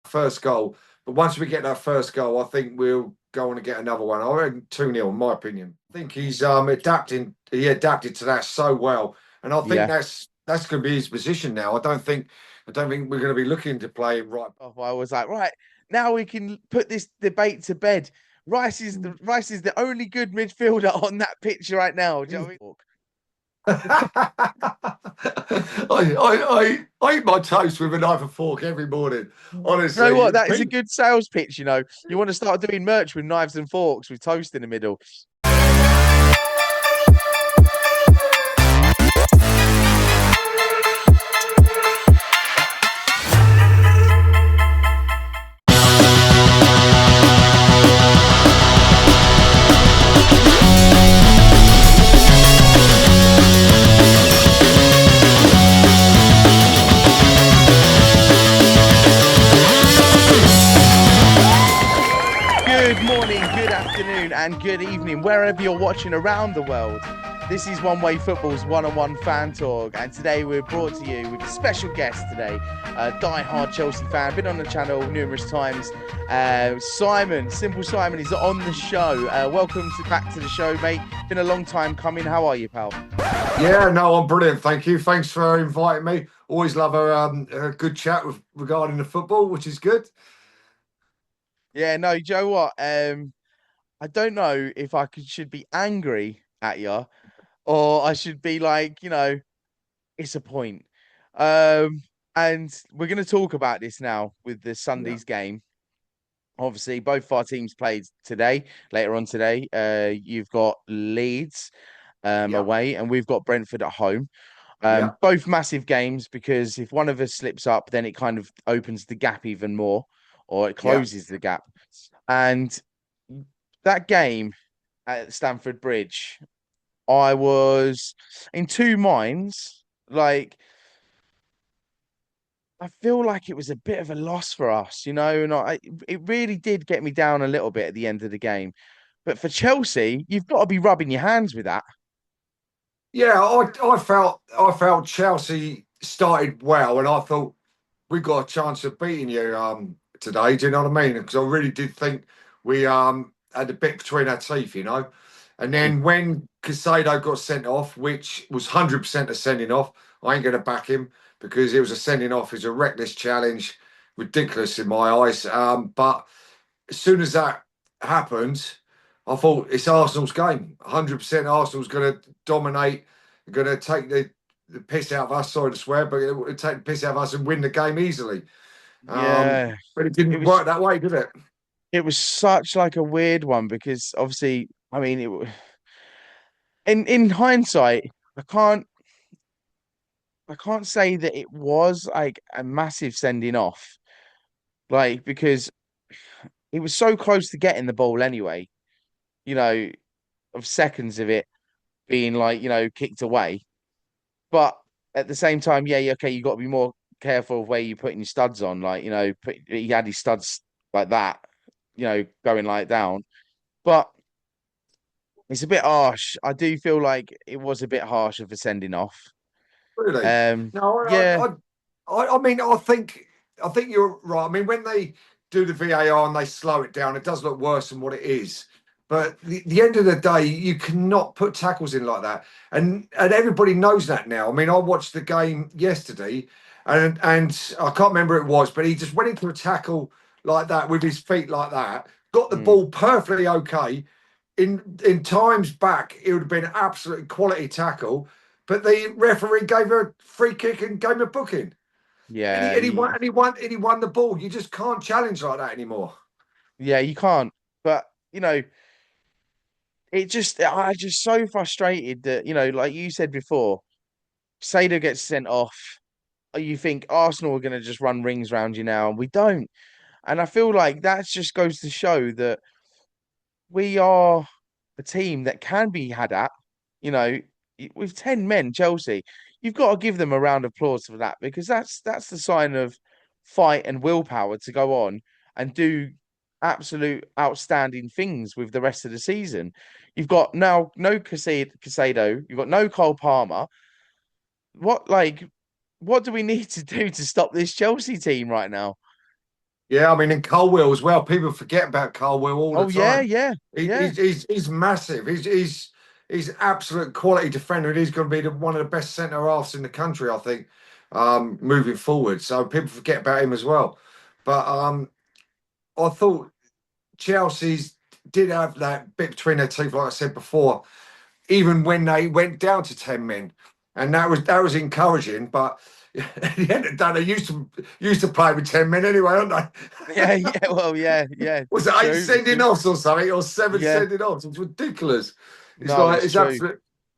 first goal. But once we get that first goal, I think we'll go on and get another one. I reckon 2-0, in my opinion. I think he's adapting. He adapted to that so well, and I think Yeah. that's going to be his position now. I don't think we're going to be looking to play him right. Oh, I was like, right, now we can put this debate to bed. Rice is the only good midfielder on that pitch right now. Do you know what I eat my toast with a knife and fork every morning. I mean? You know Honestly, what? That is a good sales pitch. You want to start doing merch with knives and forks with toast in the middle. Good morning, good afternoon, and good evening, wherever you're watching around the world. This is One Way Football's one-on-one fan talk, and today we're brought to you with a special guest today, a die-hard Chelsea fan, been on the channel numerous times. Simon, Simple Simon, is on the show. Welcome back to the show, mate. Been a long time coming. How are you, pal? Yeah, no, I'm brilliant. Thank you. Thanks for inviting me. Always love a good chat regarding the football, which is good. Yeah, no, Joe, what? I don't know if should be angry at you or I should be like, it's a point. Um, and we're going to talk about this now with the Yeah, Sunday's game. Obviously, both our teams played today, later on today. You've got Leeds yeah, away, and we've got Brentford at home. yeah, Both massive games because if one of us slips up, then it kind of opens the gap even more, or it yeah. closes the gap. And that game at Stamford Bridge, I was in two minds. Like, I feel like it was a bit of a loss for us, and it really did get me down a little bit at the end of the game. But for Chelsea, you've got to be rubbing your hands with that. Yeah, I felt Chelsea started well, and I thought we got a chance of beating you today. Do you know what I mean? Because I really did think we had a bit between our teeth, you know. And Mm. then when Casado got sent off, which was 100% a sending off, I ain't going to back him because it was a sending off. It's a reckless challenge, ridiculous in my eyes. But as soon as that happened, I thought it's Arsenal's game. 100% Arsenal's going to dominate, going to take the piss out of us, sorry to swear, but it will take the piss out of us and win the game easily. Yeah, But it it didn't was work that way, did it? it was such like a weird one because obviously, I mean, in hindsight, I can't I can't say that it was like a massive sending off, like because it was so close to getting the ball anyway. You know, of seconds of it being like kicked away. But at the same time, yeah, okay, you got to be more careful of where you're putting your studs on. Like, he had his studs like that, going like down. But it's a bit harsh. I do feel like it was a bit harsh of a sending off. Really? No, Yeah, I mean, I think you're right. I mean, when they do the VAR and they slow it down, it does look worse than what it is. But the end of the day, you cannot put tackles in like that, and everybody knows that now. I mean, I watched the game yesterday, and I can't remember who it was, but he just went into a tackle like that with his feet like that, got the mm, ball perfectly okay. In times back, it would have been an absolute quality tackle, but the referee gave her a free kick and gave him a booking. And he, yeah, and he won and he won the ball. You just can't challenge like that anymore. yeah. You can't. But I just so frustrated that like you said before, Sado gets sent off. You think Arsenal are going to just run rings around you now, and we don't. And I feel like that just goes to show that we are a team that can be had at. You know, with 10 men, Chelsea, you've got to give them a round of applause for that because that's the sign of fight and willpower to go on and do absolute outstanding things with the rest of the season. You've got now no Casado, you've got no Cole Palmer. What like what do we need to do to stop this Chelsea team right now? Yeah, I mean, in Colwell as well. People forget about Colwell all the Oh yeah, time. yeah, yeah, He's massive. He's absolute quality defender, and he's going to be one of the best centre halves in the country, I think, moving forward. So people forget about him as well. But I thought Chelsea's did have that bit between their teeth, like I said before, even when they went down to 10 men, and that was encouraging. But at the end of the day, they used to play with 10 men anyway, aren't they? yeah, yeah. Well, yeah, yeah. Was It's it eight true. It's sending true. offs or something, or seven Yeah, sending offs? It's ridiculous. It's no, like it's it's true.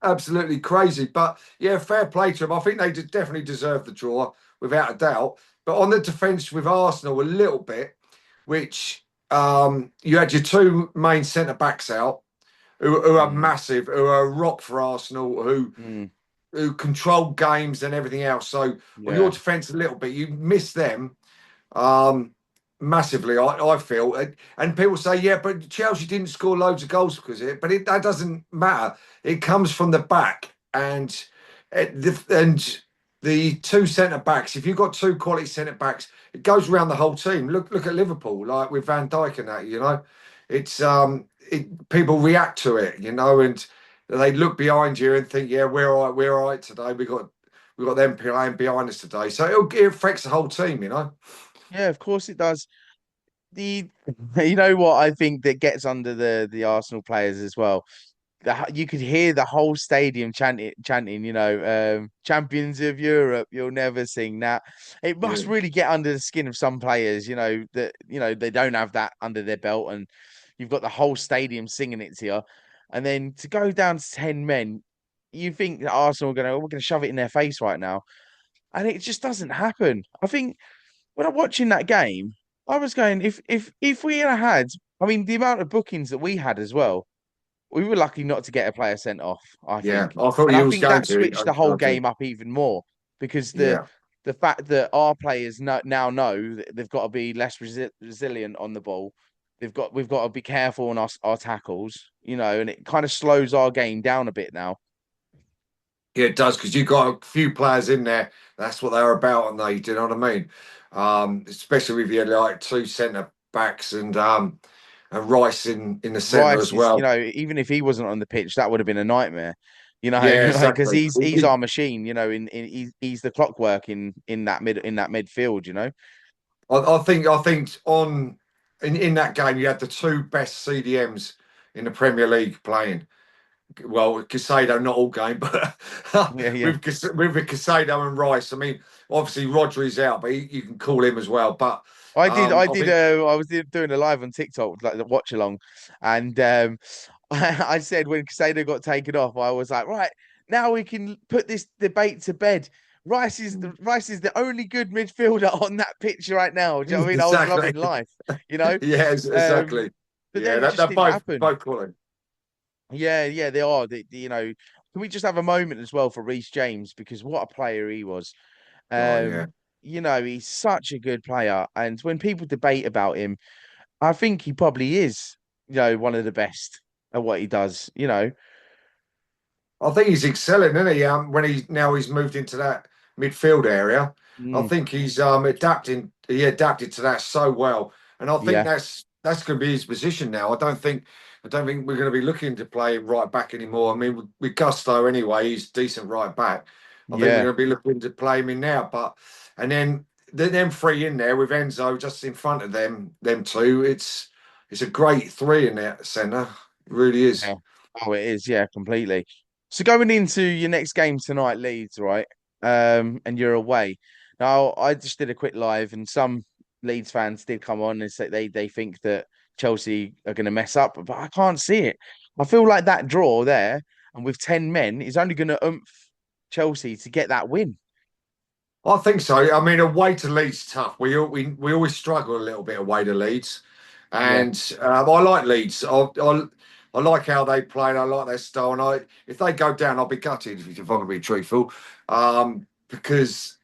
absolutely crazy. But yeah, fair play to them. I think they definitely deserve the draw without a doubt. But on the defence with Arsenal, a little bit, which you had your two main centre backs out, who are Mm, massive, who are a rock for Arsenal, mm, who control games and everything else. So on your yeah, defence, a little bit, you miss them um, massively. I feel, and people say, yeah, but Chelsea didn't score loads of goals because of it. But that doesn't matter. It comes from the back, and the two centre backs. If you've got two quality centre backs, it goes around the whole team. Look at Liverpool, like with Van Dijk and that. It's people react to it, and they look behind you and think, yeah, we're all right today. We got them playing behind us today, so it affects the whole team. yeah. Of course it does. The you know what I think that gets under the Arsenal players as well. You could hear the whole stadium chanting, champions of Europe, you'll never sing that. It Yeah. must really get under the skin of some players, that they don't have that under their belt, and you've got the whole stadium singing it to you, and then to go down to 10 men, you think that Arsenal are we're gonna shove it in their face right now, and it just doesn't happen. I think when I'm watching that game, I was going, if we had, I mean, the amount of bookings that we had as well, we were lucky not to get a player sent off, I Yeah, think. I thought And I you was think going that to. switched the whole game up even more because the Yeah, the fact that our players now know that they've got to be less resilient on the ball. We've got to be careful on our tackles, and it kind of slows our game down a bit now. yeah, it does because you got a few players in there. That's what they're about, and they, do you know what I mean? Especially with your like two centre backs and Rice in the centre Rice as is, well. even if he wasn't on the pitch, that would have been a nightmare. Yeah, Like because exactly. he's our machine. He's the clockwork in that midfield. I think in that game you had the two best CDMs in the Premier League playing. Well, Casado not all game, but Yeah, yeah. with Casado and Rice. I mean, obviously Rodri's out, but you can call him as well. But I I did. think I was doing a live on TikTok, like the watch along, and I said when Casado got taken off, I was like, right now we can put this debate to bed. Rice is the only good midfielder on that pitch right now. Do you know what I mean? I was exactly. loving life, you know. Yes, Um, exactly. but Yeah, then it that just they're didn't both happen. both quality. Yeah, yeah, they are. Can we just have a moment as well for Reece James because what a player he was. Oh yeah. Um, he's such a good player, and when people debate about him. I think he probably is, one of the best at what he does, I think he's excelling, isn't he? When he's moved into that midfield area, I Mm, think he's adapting. He adapted to that so well, and I think yeah, that's going to be his position now. I don't think we're going to be looking to play him right back anymore. I mean, with Gusto anyway, he's decent right back. I think we're yeah, going to be looking to play him in now, and then them three in there with Enzo just in front of them two. It's a great three in that centre. It really is. yeah. Oh, it is, yeah, completely. So going into your next game tonight, Leeds, right? And you're away. Now, I just did a quick live, and some Leeds fans did come on and say they think that Chelsea are going to mess up, but I can't see it. I feel like that draw there, and with 10 men, is only going to oomph Chelsea to get that win. I think so. I mean, away to Leeds tough. We always struggle a little bit away to Leeds, Yeah, and I like Leeds. I like how they play. And I like their style. And if they go down, I'll be gutted if I'm going to be truthful, because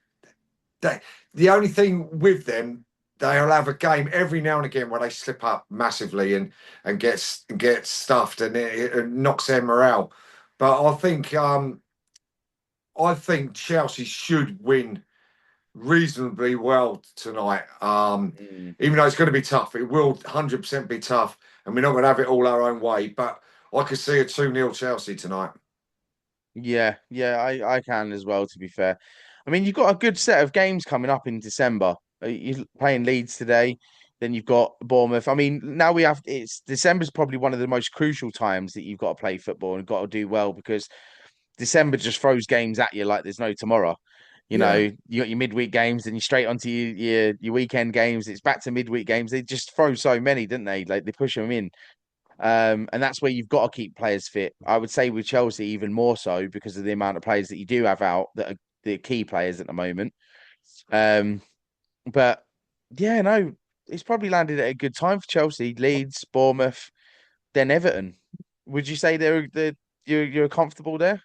they, the only thing with them, they'll have a game every now and again where they slip up massively and get stuffed, and it knocks their morale. But I think Chelsea should win reasonably well tonight. Mm. Even though it's going to be tough, it will 100% be tough, and we're not going to have it all our own way. But I could see a 2-0 Chelsea tonight. Yeah, yeah, I can as well, to be fair. I mean, you've got a good set of games coming up in December. You're playing Leeds today, then you've got Bournemouth. I mean, now we have it's December's probably one of the most crucial times that you've got to play football and got to do well because December just throws games at you like there's no tomorrow. You know, Yeah, you got your midweek games, and you straight onto your weekend games. It's back to midweek games. They just throw so many, didn't they? Like they push them in. And that's where you've got to keep players fit. I would say with Chelsea even more so because of the amount of players that you do have out that are the key players at the moment. Um, but yeah, no, it's probably landed at a good time for Chelsea, Leeds, Bournemouth, then Everton. Would you say you're comfortable there?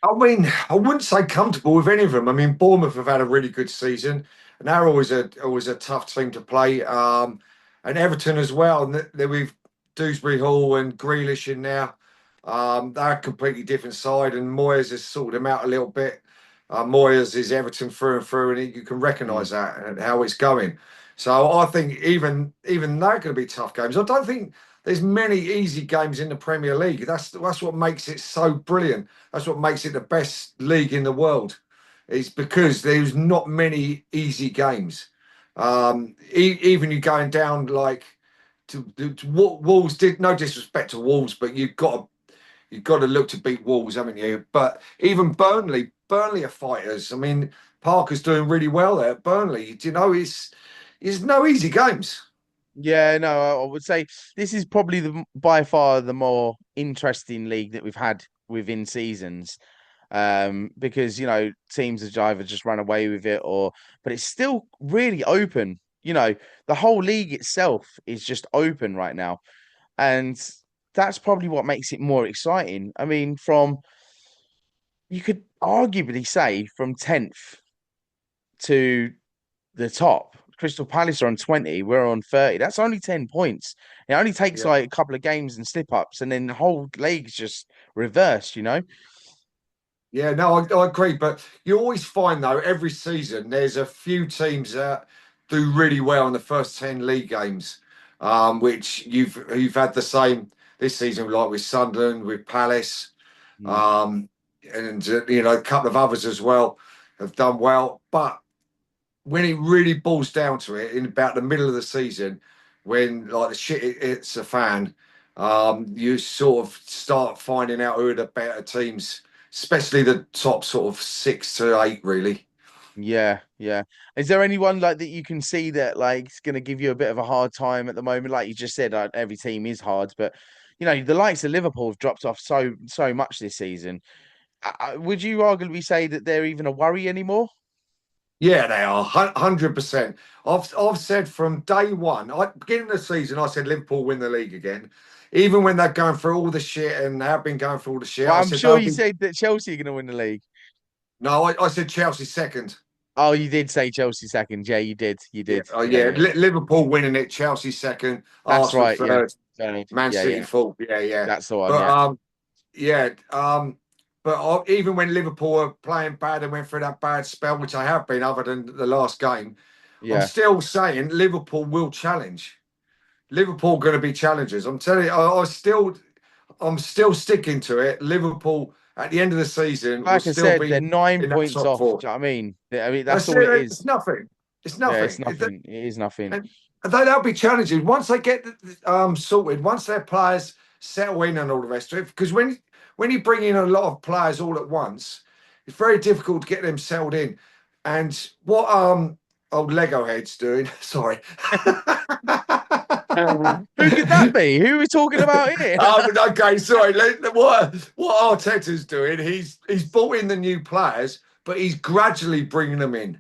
I mean, I wouldn't say comfortable with any of them. I mean, Bournemouth have had a really good season, and they're always a tough team to play. And Everton as well. And then we've Dewsbury Hall and Grealish in there. They're a completely different side, and Moyes has sorted them out a little bit. Moyes is Everton through and through, and you can Mm. recognise that and how it's going. So I think even they're going to be tough games. I don't think there's many easy games in the Premier League. That's what makes it so brilliant. That's what makes it the best league in the world. It's because there's not many easy games. Even you going down like to Wolves. Did no disrespect to Wolves, but you've got to look to beat Wolves, haven't you? But even Burnley are fighters. I mean, Parker's doing really well there at Burnley. Do you know it's no easy games. Yeah, no, I would say this is probably the by far the more interesting league that we've had within seasons. Because teams have either just run away with it but it's still really open. The whole league itself is just open right now, and that's probably what makes it more exciting. I mean, from you could arguably say from 10th to the top. Crystal Palace are on 20, we're on 30. That's only 10 points. It only takes Yeah. like a couple of games and slip ups, and then the whole league's just reversed. Yeah, no, I agree. But you always find though, every season there's a few teams that do really well in the first 10 league games, which you've had the same this season, like with Sunderland, with Palace, Mm. um, and a couple of others as well have done well. But when it really boils down to it, in about the middle of the season, when like the shit hits a fan, you sort of start finding out who are the better teams, especially the top sort of 6 to 8, really. Yeah, yeah. Is there anyone like that you can see that like is going to give you a bit of a hard time at the moment? Like you just said, every team is hard, but the likes of Liverpool have dropped off so much this season. Would you arguably say that they're even a worry anymore? Yeah, they are 100%. I've said from day one, beginning of the season, I said Liverpool win the league again. Even when they're going through all the shit and have been going through all the shit, Well, I I'm said sure they'll you be. said that Chelsea are going to win the league. No, I said Chelsea second. Oh, you did say Chelsea second. Yeah, you did. You Yeah, did. oh Yeah, yeah. yeah. Liverpool winning it, Chelsea second, That's Arsenal right. Yeah. third, Man Yeah, City yeah. fourth. Yeah, yeah. That's the one. But Yeah. yeah. Even when Liverpool were playing bad and went through that bad spell, which I have been, other than the last game, I'm Yeah. still saying Liverpool will challenge. Liverpool going to be challengers. I'm telling you, I'm still sticking to it. Liverpool at the end of the season will Like I still said, they're be 9 in that points top off. four. Do you know what I mean? That's That's all it it. It's is. nothing. It's Yeah, it's nothing. nothing. It is nothing. And they'll be challenging once they get sorted. Once their players settle in and all the rest of it. Because when you bring in a lot of players all at once, it's very difficult to get them settled in. And what old Lego heads doing? Sorry. Who could that be? Who are we talking about here? Okay, sorry. What Arteta's doing? He's brought in the new players, but he's gradually bringing them in.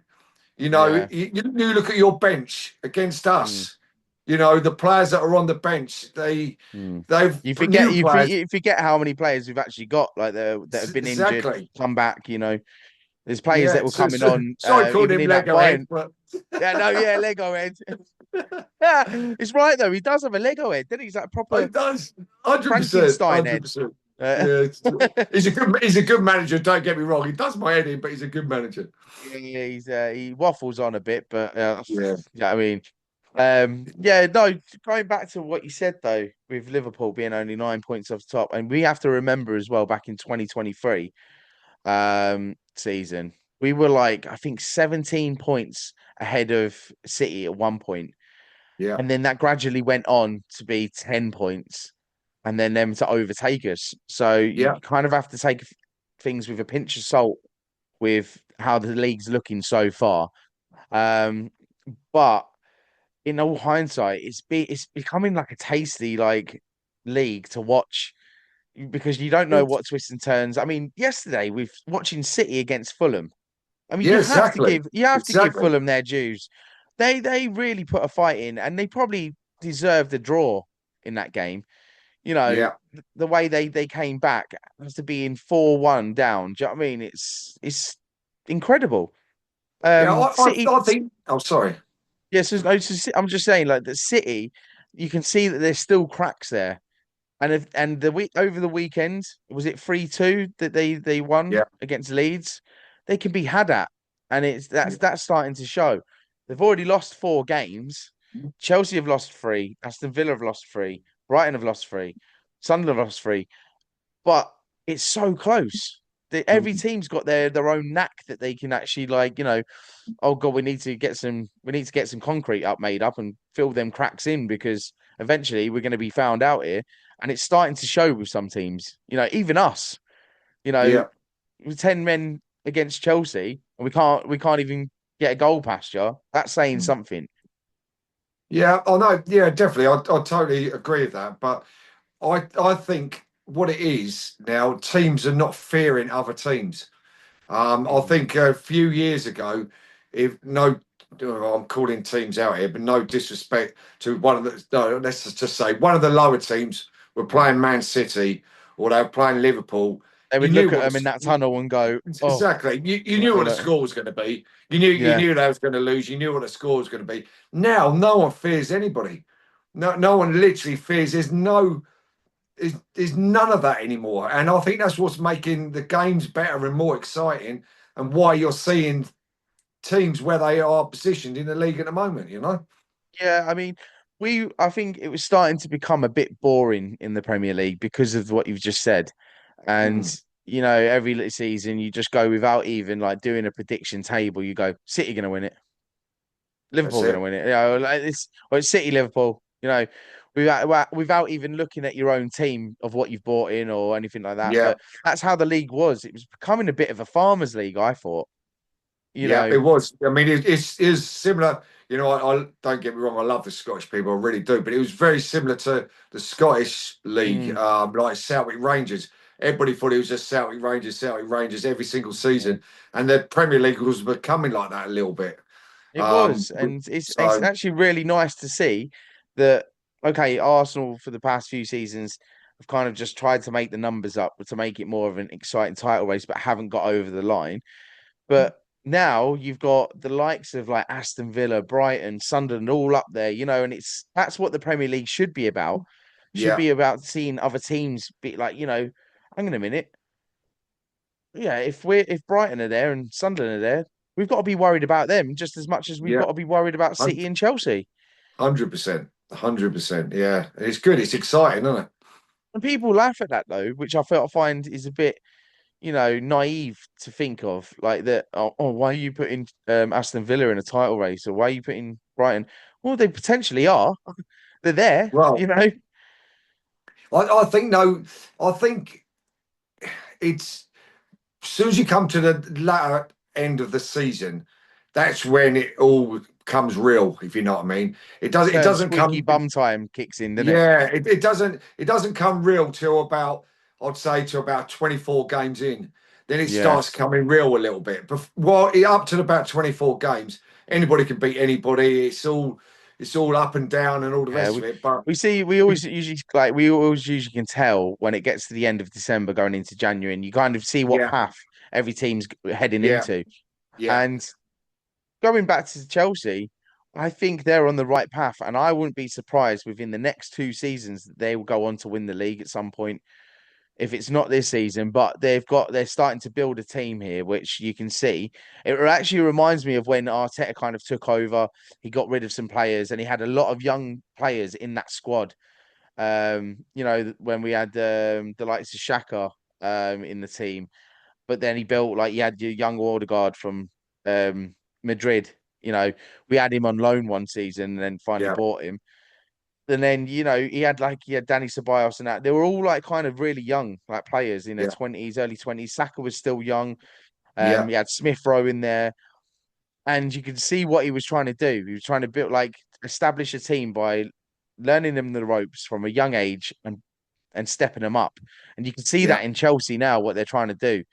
Yeah. You look at your bench against Mm, us. The players that are on the bench, mm. they've You forget new you, players. you forget how many players we've actually got like that have been injured, Exactly. come back. There's players that Yeah. were coming on, Sorry, calling even him in that Lego head, Bayern. but Yeah, no, yeah, Lego head. Yeah, it's right though. He does have a Lego head, doesn't he? He's like a proper it does 100%, Frankenstein hundred head. percent. Yeah, he's a good manager. Don't get me wrong. He does my head in, but he's a good manager. Yeah, he waffles on a bit, but Yeah, yeah, I mean, yeah, no. Going back to what you said though, with Liverpool being only 9 points off top, and we have to remember as well, back in 2023 season, we were like I think 17 points ahead of City at one point, yeah, and then that gradually went on to be 10 points, and then them to overtake us. So yeah. you kind of have to take things with a pinch of salt with how the league's looking so far. Um, but in all hindsight, it's becoming like a tasty like league to watch because you don't know what twists and turns. I mean, yesterday with watching City against Fulham. I mean, Yeah, exactly. you have to give Exactly. Fulham their dues. They really put a fight in, and they probably deserved a draw in that game. You know, Yeah. the way they came back after being 4-1 down. Do you know what I mean? It's incredible. Yeah. City, I think. Oh, sorry. yes, I'm just saying, like the City, you can see that there's still cracks there. And the week over the weekend, was it 3-2 that they won Yeah. against Leeds? They can be had at, and it's Yeah. that's starting to show. They've already lost four games. Chelsea have lost three. Aston Villa have lost three. Brighton have lost three. Sunderland have lost three. But it's so close. Every team's got their own knack that they can actually like, oh God, we need to get some concrete up made up and fill them cracks in because eventually we're going to be found out here. And it's starting to show with some teams, even us, you know, Yeah. with 10 men against Chelsea and we can't even get a goal past you. That's saying something. Yeah. Oh no. Yeah. Definitely. I totally agree with that. But I think what it is now, teams are not fearing other teams. I Mm. think a few years ago, if no, I'm calling teams out here, but no disrespect to one of the, no, let's just say one of the lower teams were Mm. playing Man City or they were playing Liverpool. They You would knew look at what them in that the, tunnel and go, oh, exactly. You no, knew what the no. score was going to be. You Yeah. knew they was going to lose. You knew what the score was going to be. Now no one fears anybody. No one literally fears. There's none of that anymore. And I think that's what's making the games better and more exciting and why you're seeing teams where they are positioned in the league at the moment, you know? Yeah, I mean, I think it was starting to become a bit boring in the Premier League because of what you've just said. And, Mm, every little season you just go without even like doing a prediction table. You go, City gonna win it, that's Liverpool gonna it. win it. Like or it's City, Liverpool, without even looking at your own team of what you've bought in or anything like that. Yeah, But that's how the league was. It was becoming a bit of a farmers league, I thought. You yeah, it know, was. I mean, it's is similar. You know, I don't get me wrong. I love the Scottish people, I really do. But it was very similar to the Scottish league, mm, like Celtic Rangers. Everybody thought it was just Celtic Rangers every single yeah. season, and the Premier League was becoming like that a little bit. It Um, was, and it's so actually really nice to see that. Okay, Arsenal for the past few seasons have kind of just tried to make the numbers up to make it more of an exciting title race, but haven't got over the line. But now you've got the likes of like Aston Villa, Brighton, Sunderland all up there, and that's what the Premier League should be about. Should yeah, be about seeing other teams be like, hang on a minute, yeah, if Brighton are there and Sunderland are there, we've got to be worried about them just as much as we've yeah, got to be worried about City and Chelsea. 100%, 100%. Yeah, it's good. It's exciting, isn't it? And people laugh at that though, which I find is a bit, naive to think of. Like that, oh, why are you putting Aston Villa in a title race, or why are you putting Brighton? Well, they potentially are. They're there, Well, I think no, I think it's as soon as you come to the latter end of the season, that's when it all comes real, if you know what I mean. It doesn't Squeaky come bum time kicks in, doesn't it? yeah, it doesn't come real till about I'd say to about 24 games in. Then it Yeah. starts coming real a little bit. But well, up to about 24 games, anybody can beat anybody. It's all up and down and all the Yeah, rest we of it. But we see we always usually can tell when it gets to the end of December going into January, and you kind of see what yeah, path every team's heading yeah, into. yeah, And going back to Chelsea, I think they're on the right path, and I wouldn't be surprised within the next two seasons that they will go on to win the league at some point. if it's not this season, but they're starting to build a team here, which you can see. It actually reminds me of when Arteta kind of took over. He got rid of some players, and he had a lot of young players in that squad. When we had the likes of Shaka in the team, but then he built like you had your young Odegaard from Madrid. You know, we had him on loan one season and then finally Yeah, bought him. And then, he had Danny Ceballos and that. They were all like kind of really young, like players in their yeah, 20s, early 20s. Saka was still young. yeah, He had Smith Rowe in there, and you could see what he was trying to do. He was trying to build like establish a team by learning them the ropes from a young age and stepping them up. And you can see yeah, that in Chelsea now, what they're trying to do.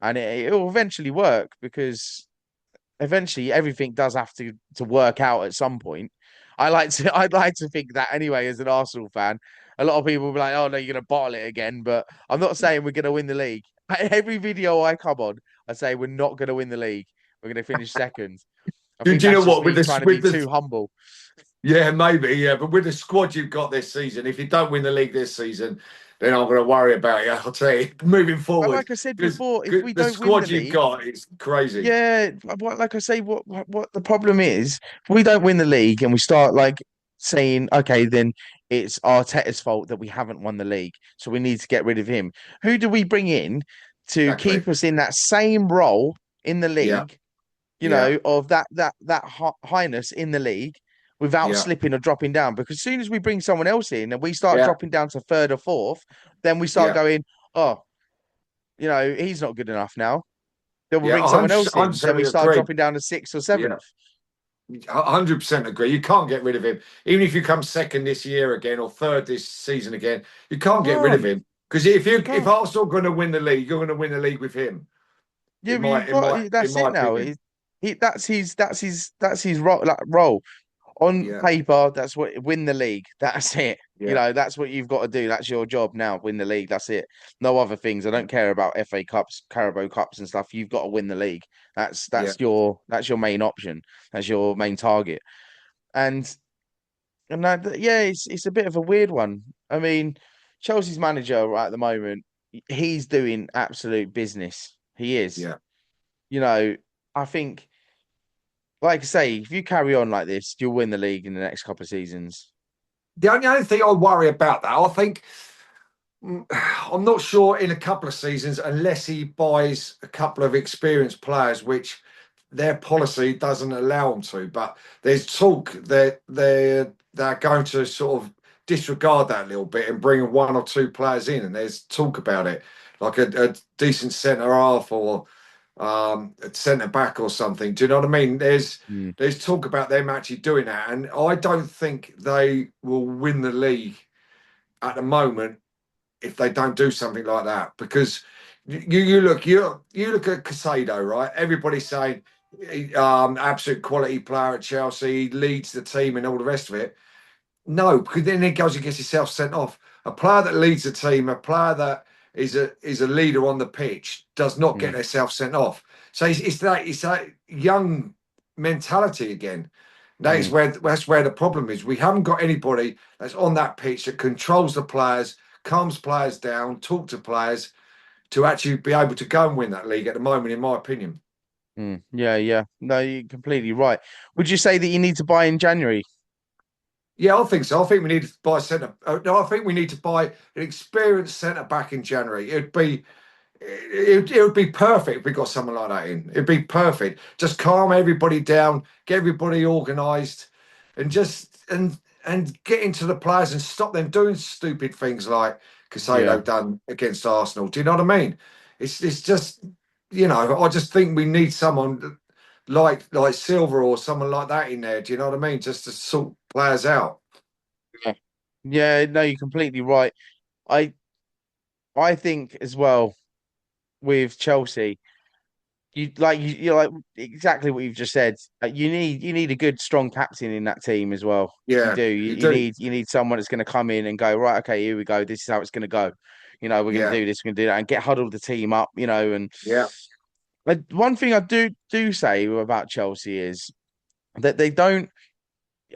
And it will eventually work because eventually everything does have to work out at some point. I'd like to think that anyway, as an Arsenal fan. A lot of people will be like, oh no, you're gonna bottle it again. But I'm not saying we're gonna win the league. Every video I come on, I say we're not gonna win the league. We're gonna finish second. I think Do you know that's just what? With me this, trying to be with too this, humble. yeah, maybe, yeah. But with the squad you've got this season, if you don't win the league this season, then I'm going to worry about you. I'll tell you, moving But forward, like I said because before, if we the don't win the squad you've league, got is crazy. yeah, like I say, what the problem is, if we don't win the league and we start like saying, okay, then it's Arteta's fault that we haven't won the league, so we need to get rid of him. Who do we bring in to Exactly. keep us in that same role in the Yeah, league, yeah, of that highness in the league without yeah, slipping or dropping down? Because as soon as we bring someone else in and we start yeah, dropping down to third or fourth, then we start yeah, going, oh, he's not good enough now. Then we'll yeah. bring someone else in. Then 100% we start agree. dropping down to sixth or Yeah, seventh. 100% agree. You can't get rid of him, even if you come second this year again or third this season again. You You can't get rid of can't. him because if Can't. Arsenal are going to win the league, you're going to win the league with him. Yeah, you've got. In That's my it now. opinion. That's his role on Yeah, paper. That's what win the league. That's it. yeah, That's what you've got to do. That's your job now. Win the league. That's it. No other things. I yeah, don't care about FA Cups, Carabao Cups, and stuff. You've got to win the league. That's yeah. that's your that's your main option. That's your main target. And yeah, it's a bit of a weird one. I mean, Chelsea's manager right at the moment, he's doing absolute business. He is. Yeah. You know, I think, like I say, if you carry on like this, you'll win the league in the next couple of seasons. The only thing I worry about that, I think, I'm not sure in a couple of seasons unless he buys a couple of experienced players, which their policy doesn't allow them to. But there's talk that they're going to sort of disregard that a little bit and bring one or two players in, and there's talk about it, like a decent centre half or a centre back or something. Do you know what I mean? Mm, There's talk about them actually doing that, and I don't think they will win the league at the moment if they don't do something like that. Because you look at Casado, right? Everybody's saying absolute quality player at Chelsea, he leads the team and all the rest of it. No, because then he goes and gets himself sent off. A player that leads a team, a player that is a leader on the pitch, does not get mm, themselves sent off. So it's that young mentality again. mm, That's where the problem is. We haven't got anybody that's on that pitch that controls the players, calms players down, talk to players to actually be able to go and win that league at the moment, in my opinion. mm. Yeah, yeah. No, you're completely right. Would you say that you need to buy in January? Yeah, I think so. I think we need to buy centre. No, I think we need to buy an experienced centre back in January. It would be perfect if we got someone like that in. It'd be perfect. Just calm everybody down, get everybody organised, and get into the players and stop them doing stupid things like Yeah. Casado done against Arsenal. Do you know what I mean? It's just I just think we need someone like Silver or someone like that in there. Do you know what I mean? Just to sort players out. Yeah. Yeah, no, you're completely right. I I think as well with Chelsea. You're like exactly what you've just said. You need a good strong captain in that team as well. You Yeah, do. you do. You need someone that's going to come in and go, right, okay, here we go. This is how it's going to go. We're going to Yeah, do this, we're going to do that, and get huddled the team up. And yeah, one thing I do say about Chelsea is that they don't.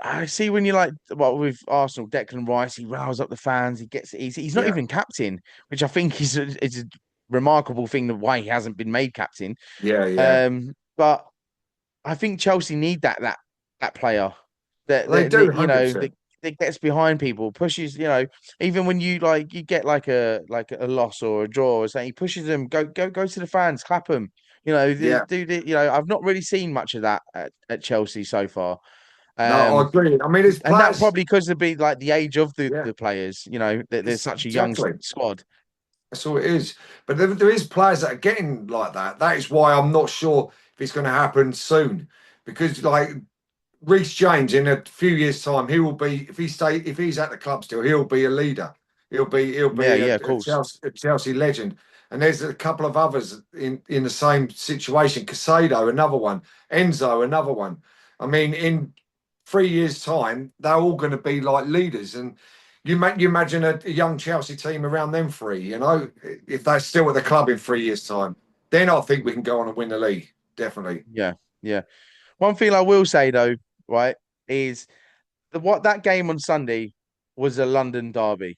I see when you like well with Arsenal, Declan Rice, he riles up the fans. He's not Yeah, even captain, which I think is a remarkable thing that why he hasn't been made captain. yeah, yeah. But I think Chelsea need that player They do, you know 100%. that gets behind people, pushes. You know, even when you get like a loss or a draw or something, he pushes them. Go to the fans, clap them. You know, Yeah. you know, I've not really seen much of that at Chelsea so far. No, I Um, agree. I mean, it's and that players. probably because of be like the age of Yeah, the players. You know, that there's such a young exactly. squad. That's all it is. But there is players that are getting like that. That is why I'm not sure if it's going to happen soon. Because like Reece James, in a few years' time, he will be if he's at the club still, he'll be a leader. He'll Yeah, be yeah, of course. A Chelsea legend. And there's a couple of others in the same situation. Casado, another one. Enzo, another one. I mean, in 3 years' time, they're all going to be like leaders. And you imagine a young Chelsea team around them three. You know, if they're still at the club in 3 years' time, then I think we can go on and win the league. Definitely. Yeah, yeah. One thing I will say though, right, is what that game on Sunday was a London derby.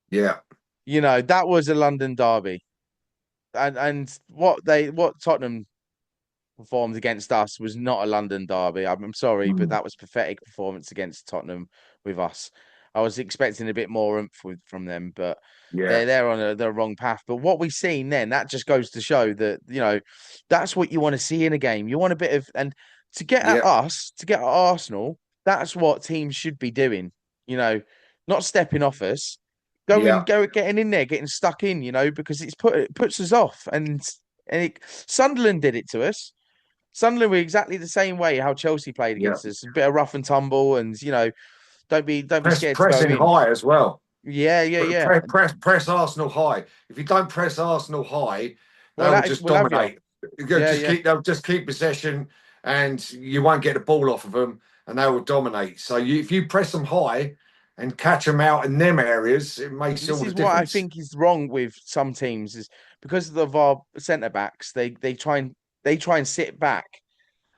Yeah. You know, that was a London derby. And what Tottenham performed against us was not a London derby. I'm sorry, but that was pathetic performance against Tottenham with us. I was expecting a bit more oomph from them, but Yeah. they're on the wrong path. But what we've seen then, that just goes to show that, you know, that's what you want to see in a game. You want a bit of and to get at Yeah. us, to get at Arsenal, that's what teams should be doing, you know, not stepping off us. Yeah. Getting in there, getting stuck in, you know, because it puts us off. Sunderland did it to us. Sunderland were exactly the same way how Chelsea played Yeah. against us. A bit of rough and tumble, and you know, don't be scared to go Pressing in. high as well. Yeah, yeah, yeah. Press Arsenal high. If you don't press Arsenal high, they Well, will that just we'll have you. dominate. Yeah, yeah. They'll just keep possession, and you won't get the ball off of them, and they will dominate. So if you press them high and catch them out in them areas, it makes This all the is what I difference. think is wrong with some teams is because of our centre backs. They try and sit back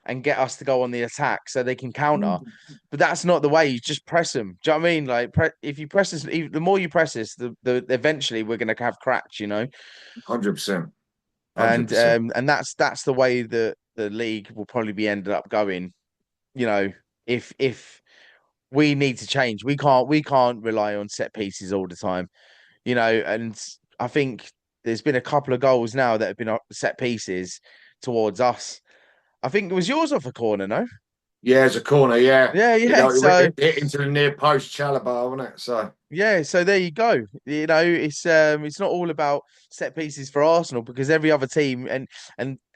and get us to go on the attack so they can counter. But that's not the way. You just press them. Do you know what I mean? Like, if you press us, the more you press us, the eventually we're going to have cracks, you know. 100%. 100%. And that's the way that the league will probably be ended up going. You know, if we need to change, we can't rely on set pieces all the time. You know, and I think there's been a couple of goals now that have been set pieces towards us. I think it was yours off a corner, no? Yeah, it's a corner. Yeah, Yeah, yeah. So it hit into the near post, Chalobah, wasn't it? So yeah, so there you go. You know, it's not all about set pieces for Arsenal because every other team and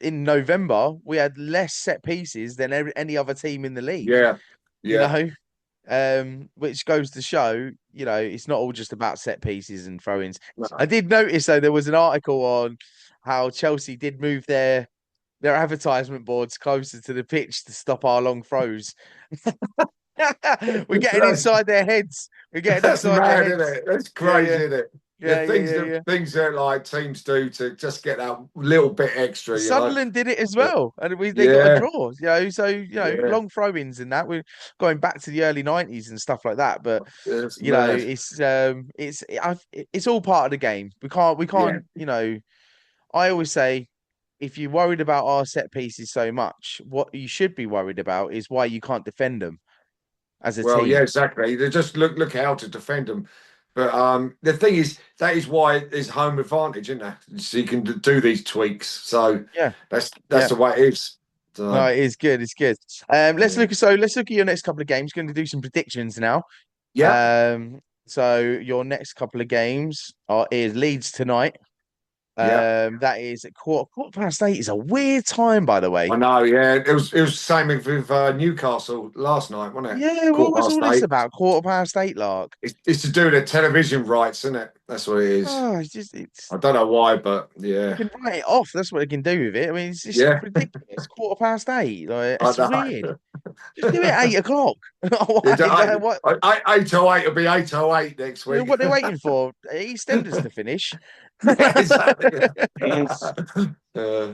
in November we had less set pieces than any other team in the league. yeah, You yeah. know, which goes to show, you know, it's not all just about set pieces and throw-ins. I No, did notice though there was an article on how Chelsea did move their advertisement boards closer to the pitch to stop our long throws. We're getting that's inside their heads. We're getting that's inside their mad, isn't heads. it? That's Yeah, crazy, yeah, isn't it? yeah, yeah, yeah, yeah. Things that like teams do to just get that little bit extra, you know. Sunderland did it as Yeah, well, and they got a yeah, draw. You know, so you know, yeah. long throw-ins and that. We're going back to the early '90s and stuff like that. But It's you know, mad. it's all part of the game. We Yeah. can't. You know, I always say, if you're worried about our set pieces so much, what you should be worried about is why you can't defend them as a Well, yeah, team. exactly. They just look how to defend them. But the thing is, that is why it's home advantage, isn't it? So you can do these tweaks. So Yeah, that's yeah. the way it is. No, So it is good. It's good. yeah, Let's look at your next couple of games. Going to do some predictions now. yeah, So your next couple of games are is Leeds tonight. yeah. That is at quarter past eight. Is a weird time, by the way. I know. Yeah, it was the same with Newcastle last night, wasn't it? Yeah, what Quarter was all past this eight. about? Quarter past eight, Lark. It's to do with the television rights, isn't it? That's what it is. Oh, it's I don't know why, but they yeah, can write it off. That's what they can do with it. I mean, it's just yeah. ridiculous. Quarter past eight. Like, I it's weird. know. Just do it 8 o'clock. Why? It's Like, what? 8:08 will be 8:08 next You know, week. what they're waiting for? EastEnders to finish. Yeah, exactly.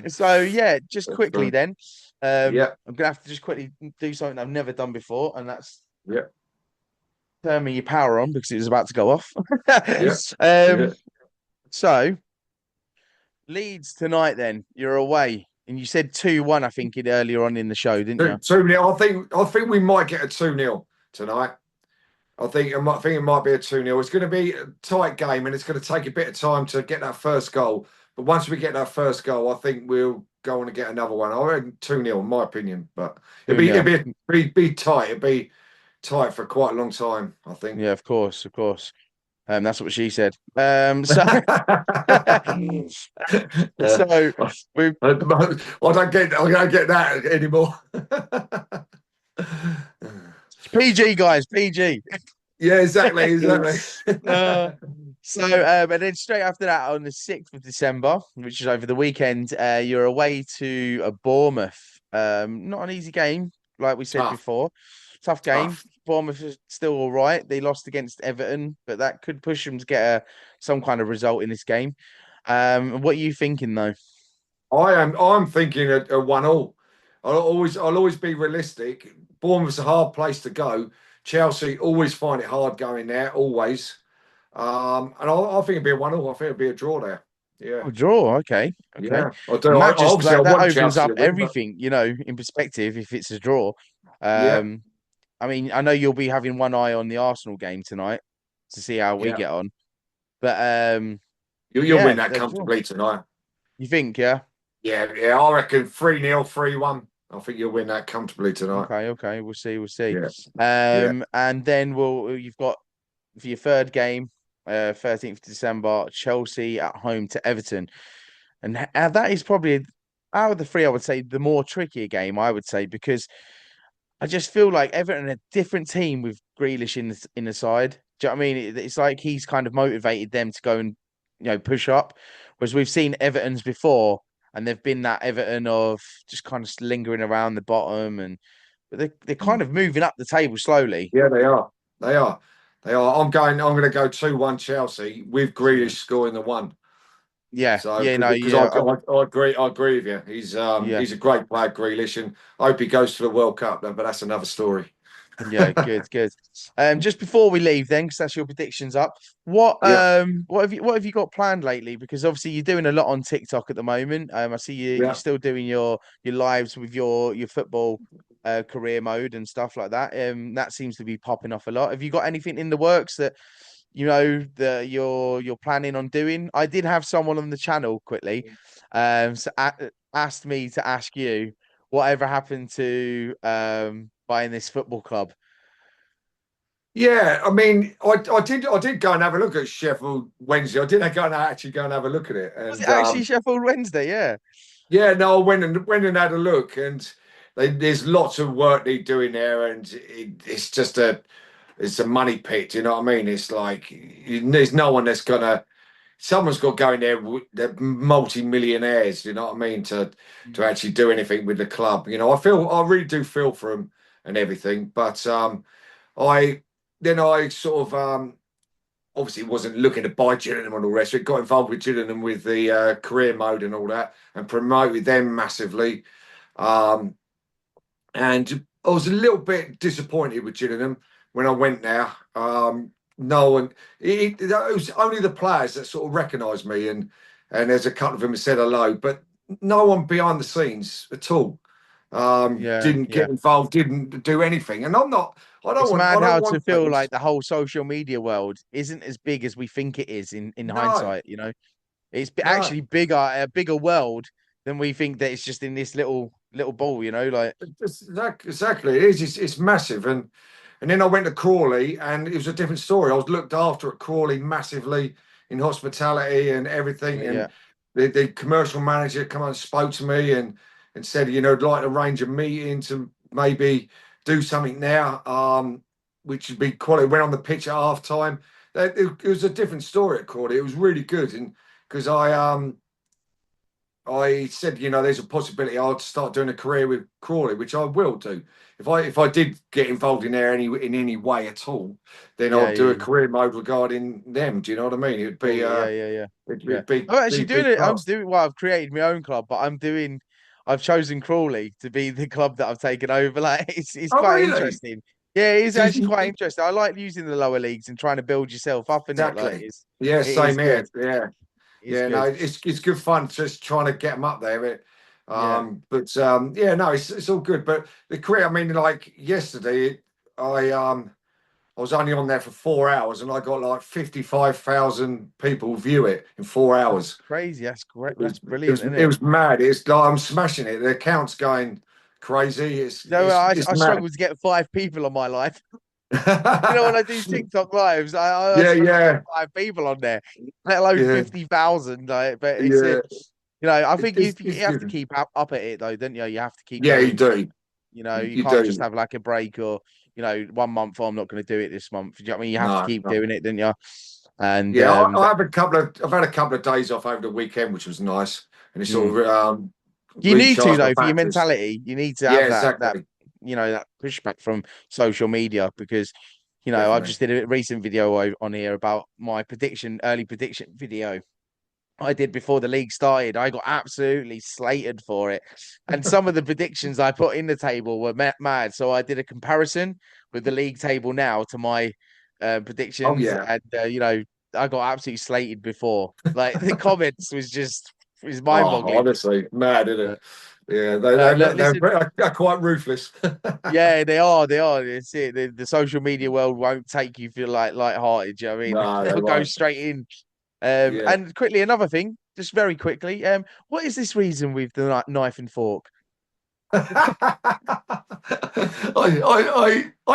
So yeah, just That's quickly fun. then, Yeah, I'm gonna have to just quickly do something I've never done before, and that's Yeah, Turning your power on because it was about to go off. yeah, um, yeah. so Leeds tonight, then you're away, and you said 2-1, I think, earlier on in the show, didn't you? 2-0. I think we might get a 2-0 tonight. I think it might be a 2-0. It's going to be a tight game and it's going to take a bit of time to get that first goal. But once we get that first goal, I think we'll go on and get another one. I reckon 2-0 in my opinion. But it'd Two be it'd nil. be tight. It'd be tight for quite a long time, I think. Yeah, of course, of course. That's what she said. So Yeah. so we I don't get that anymore. PG guys, PG. Yeah, exactly. Uh, and then straight after that, on the 6th of December, which is over the weekend, you're away to Bournemouth. Not an easy game, like we said Tough, before. Tough game. tough. Bournemouth is still all right. They lost against Everton, but that could push them to get some kind of result in this game. What are you thinking though? I'm thinking a 1-1. I'll always be realistic. Bournemouth's a hard place to go. Chelsea always find it hard going there, always. And I think it'd be a 1-1. I think it'd be a draw there. Yeah, Oh, draw. Okay, okay. yeah. I do. And I, that just obviously I that want opens Chelsea up to win, but everything, in perspective. If it's a draw, yeah, um, I mean, I know you'll be having one eye on the Arsenal game tonight to see how we yeah. get on. But You'll yeah, win that a draw. comfortably tonight. You think, yeah? Yeah, yeah. I reckon 3-0, 3-1. I think you'll win that comfortably tonight. Okay, okay. We'll see, we'll see. Yeah, yeah. And then you've got for your third game, 13th of December, Chelsea at home to Everton, and that is probably out of the three, I would say, the more trickier game. I would say because I just feel like Everton are a different team with Grealish in the side. Do you know what I mean? It's like he's kind of motivated them to go and push up, whereas we've seen Everton's before, and they've been that Everton of just kind of lingering around the bottom, but they're kind of moving up the table slowly. Yeah, they are. They are. They are. I'm going to go 2-1 Chelsea with Grealish scoring the one. Yeah, So yeah, no, because yeah, I agree with you. He's yeah. he's a great player, Grealish, and I hope he goes to the World Cup. But that's another story. Yeah, good, good. Just before we leave, then, because that's your predictions up. Yeah, What have you got planned lately? Because obviously you're doing a lot on TikTok at the moment. I see you're yeah. still doing your lives with your football career mode and stuff like that. That seems to be popping off a lot. Have you got anything in the works that that you're planning on doing? I did have someone on the channel quickly, asked me to ask you whatever happened to buying this football club. Yeah, I mean, I did go and have a look at Sheffield Wednesday. I did go and actually go and have a look at it, Was it and actually Sheffield Wednesday? Yeah. yeah, no, I went and had a look, and there's lots of work they're doing there, and it's a money pit. You know what I mean? It's like there's no one that's gonna. Someone's got to go in there. They're multi-millionaires. You know what I mean? To actually do anything with the club. I really do feel for them and everything, but I I sort of obviously wasn't looking to buy Gillingham and all the rest of it. Got involved with Gillingham with the career mode and all that, and promoted them massively. Um, and I was a little bit disappointed with Gillingham when I went there. No one, it was only the players that sort of recognised me, and there's a couple of them that said hello, but no one behind the scenes at all. Yeah, Didn't yeah. get involved, didn't do anything, and I'm not. I don't It's want. I mad don't how to want feel things. like the whole social media world isn't as big as we think it is in No, hindsight, It's no. actually a bigger world than we think that it's just in this little ball, like Exactly. It is. It's massive. And then I went to Crawley, and it was a different story. I was looked after at Crawley massively in hospitality and everything. yeah, And the commercial manager come and spoke to me and said, I'd like to arrange a meeting to maybe do something now, which would be quality. Went on the pitch at half time. It was a different story at Crawley. It was really good, and because I said, there's a possibility I'd start doing a career with Crawley, which I will do. If I did get involved in there in any way at all, then yeah, I'll do a yeah. career mode regarding them. Do you know what I mean? It'd be Cool. Yeah, yeah, yeah, it'd be yeah. a big, I'm actually big, doing big it. part. I've created my own club, but I've chosen Crawley to be the club that I've taken over. Like it's Oh, quite really? interesting. Yeah, it is So actually quite interesting. I like using the lower leagues and trying to build yourself up in it. Like exactly. Yeah, it is same good. here. Yeah. It's Yeah, no, good. it's good fun just trying to get them up there. Yeah. Yeah, no, it's all good. But the career, I mean, like yesterday, I was only on there for 4 hours, and I got like 55,000 people view it in 4 hours. Crazy. That's It correct. That's was brilliant, isn't it it? was mad. It's like I'm smashing it. The account's going crazy. No, It's I mad. struggle to get 5 people on my live. You know, when I do TikTok lives, I Yeah, struggle to get yeah, 5 people on there, let alone yeah, 50,000. Like, but it's a, yeah. I think It's you have to good. keep up at it though, don't you? You have to keep Yeah, you going. do. You know, you You can't just do. have like a break or, 1 month, oh, I'm not going to do it this month. Do you know what I mean? You have to No, keep no. doing it, don't you? And Yeah, I've had a couple of days off over the weekend, which was nice, and it mm. sort of You need to recharged my though for your batteries. mentality. You need to Yeah, have that exactly. that pushback from social media because I Definitely. just did a recent video on here about my early prediction video I did before the league started. I got absolutely slated for it. And some of the predictions I put in the table were mad. So I did a comparison with the league table now to my Oh predictions. yeah. And, I got absolutely slated before. Like the comments was mind Oh, boggling. honestly, mad, isn't it? Yeah, Look, listen, they're quite ruthless. yeah, they are. They are. It's it. The social media world won't take you for light-hearted. Do you know what I mean? No, they They'll go won't. straight in. Yeah. And quickly, another thing, just very quickly. What is this reason with the knife and fork? I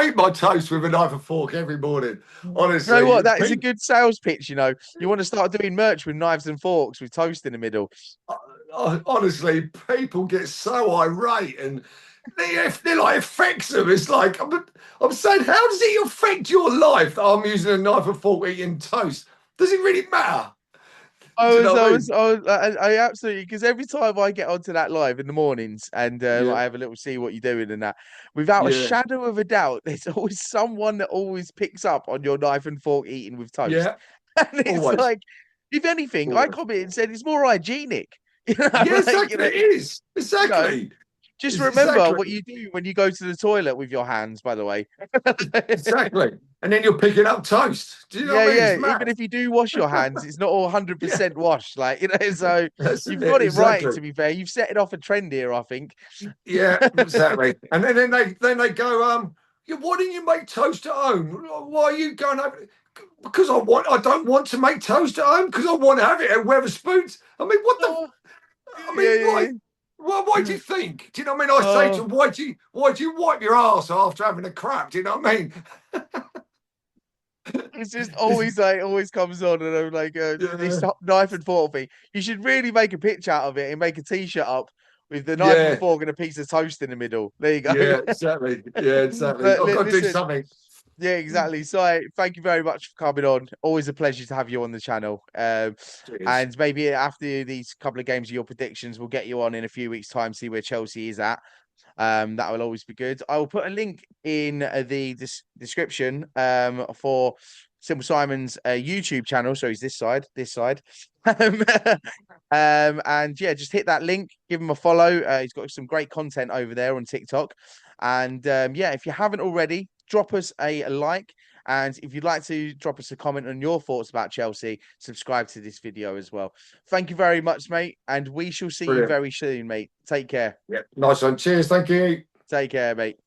eat my toast with a knife and fork every morning. You know Honestly, what? That is a good sales pitch. You want to start doing merch with knives and forks with toast in the middle. honestly, people get so irate and they're like affects them. It's like I'm saying, how does it affect your life that I'm using a knife and fork eating toast? Does it really matter? I Do you was, know I what I was, mean? I absolutely because every time I get onto that live in the mornings and Yeah, I have a little see what you're doing and that, without a yeah, shadow of a doubt, there's always someone that always picks up on your knife and fork eating with toast, yeah. and it's Always, like, if anything, I always. commented and said it's more hygienic, Yeah, like exactly. It is you know. exactly. Just It's remember exactly. what you do when you go to the toilet with your hands. By the way, Exactly. And then you're picking up toast. Do you know yeah, what I mean? yeah. It's Even mad. if you do wash your hands, it's not all Yeah, 100% washed. Like, so that's you've it. got it right, Exactly. to be fair. You've set it off a trend here, I think. Yeah, exactly. And then they go, yeah, why didn't you make toast at home? Why are you going over? Because I don't want to make toast at home because I want to have it at Weatherspoons. I mean, what the Oh, I yeah, mean, yeah, like, why do yeah. you think? Do you know what I mean? I say to Oh, them, why do you wipe your ass after having a crap? Do you know what I mean? it's just always like always comes on, and I'm like, this Yeah, knife and fork thing. You should really make a pitch out of it and make a t-shirt up with the knife and yeah, fork and a piece of toast in the middle. There you go. yeah, exactly. Yeah, exactly. But I've got to do listen, something. yeah, exactly. So thank you very much for coming on. Always a pleasure to have you on the channel. Cheers. And maybe after these couple of games of your predictions, we'll get you on in a few weeks' time, see where Chelsea is at. That will always be good. I will put a link in the description for Simple Simon's YouTube channel. So he's this side. Um, and yeah, just hit that link, give him a follow. He's got some great content over there on TikTok. And yeah, if you haven't already, drop us a like. And if you'd like to drop us a comment on your thoughts about Chelsea, subscribe to this video as well. Thank you very much, mate. And we shall see you Brilliant. very soon, mate. Take care. Yeah, nice one. Cheers. Thank you. Take care, mate.